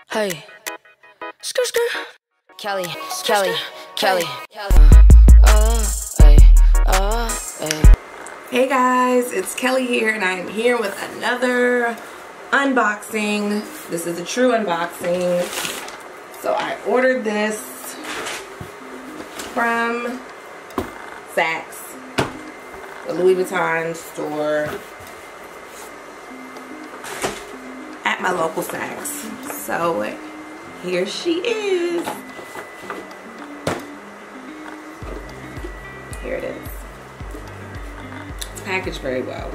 Hey, skr skr. Kelly, Kelly, Kelly. Hey guys, it's Kelly here, and I am here with another unboxing. This is a true unboxing. So I ordered this from Saks, the Louis Vuitton store at my local Saks. So here she is. Here it is. It's packaged very well.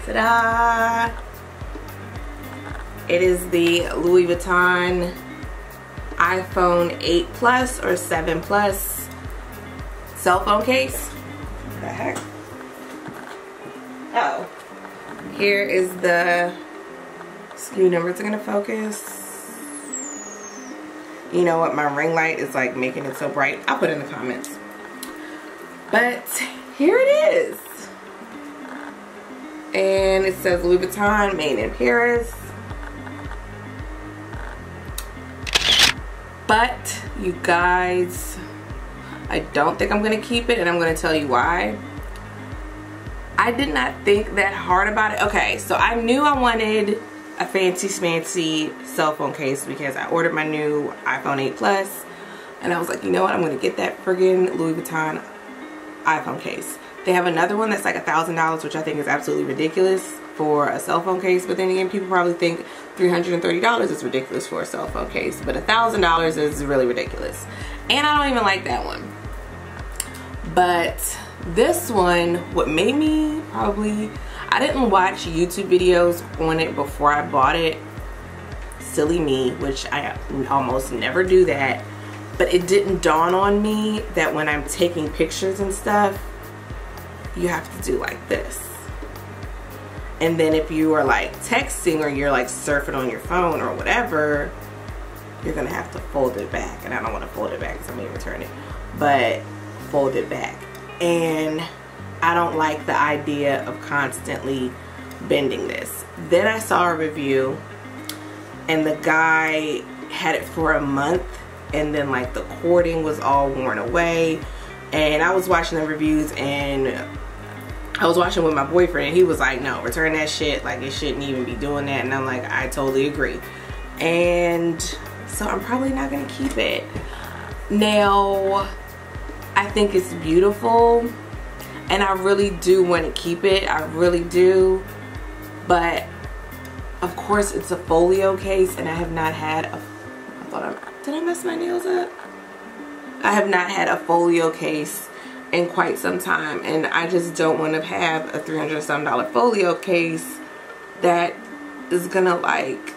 Ta-da! It is the Louis Vuitton iPhone 8 Plus or 7 Plus cell phone case. What the heck? Oh. Here is the SKU number. It's gonna focus. You know what? My ring light is like making it so bright. I'll put it in the comments. But here it is. And it says Louis Vuitton, made in Paris. But you guys, I don't think I'm gonna keep it, and I'm gonna tell you why. I did not think that hard about it. Okay, so I knew I wanted a fancy smancy cell phone case because I ordered my new iPhone 8 Plus, and I was like, you know what, I'm gonna get that friggin' Louis Vuitton iPhone case. They have another one that's like $1,000, which I think is absolutely ridiculous for a cell phone case. But then again, people probably think $330 is ridiculous for a cell phone case. But $1,000 is really ridiculous. And I don't even like that one. But this one, what made me probably, I didn't watch YouTube videos on it before I bought it. Silly me, which I almost never do that. But it didn't dawn on me that when I'm taking pictures and stuff, you have to do like this. And then if you are like texting or you're like surfing on your phone or whatever, you're gonna have to fold it back. And I don't want to fold it back because I may return it, but fold it back. And I don't like the idea of constantly bending this. Then I saw a review and the guy had it for a month, and then like the cording was all worn away. And I was watching the reviews, and I was watching with my boyfriend, and he was like, no, return that shit, like it shouldn't even be doing that. And I'm like, I totally agree. And so I'm probably not gonna keep it. Now, I think it's beautiful, and I really do want to keep it, I really do. But of course it's a folio case, and I have not had a, did I mess my nails up? I have not had a folio case in quite some time, and I just don't want to have a $300-some folio case that is gonna like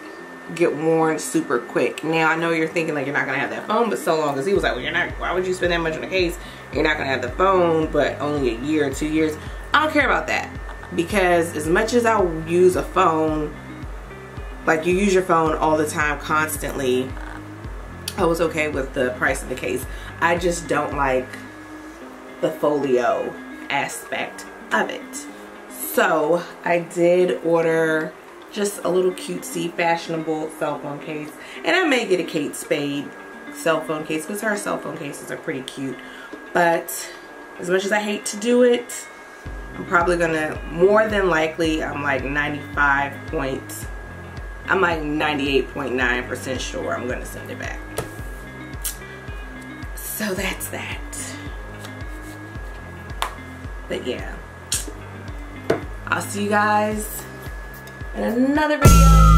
get worn super quick. Now I know you're thinking like you're not gonna have that phone, but so long as he was like, well, you're not, why would you spend that much on a case? You're not gonna have the phone, but only a year or 2 years. I don't care about that, because as much as I use a phone, like you use your phone all the time, constantly, I was okay with the price of the case. I just don't like the folio aspect of it. So I did order just a little cutesy, fashionable cell phone case. And I may get a Kate Spade cell phone case because her cell phone cases are pretty cute. But as much as I hate to do it, I'm probably gonna, more than likely, I'm like 98.9% sure I'm gonna send it back. So that's that. But yeah, I'll see you guys in another video.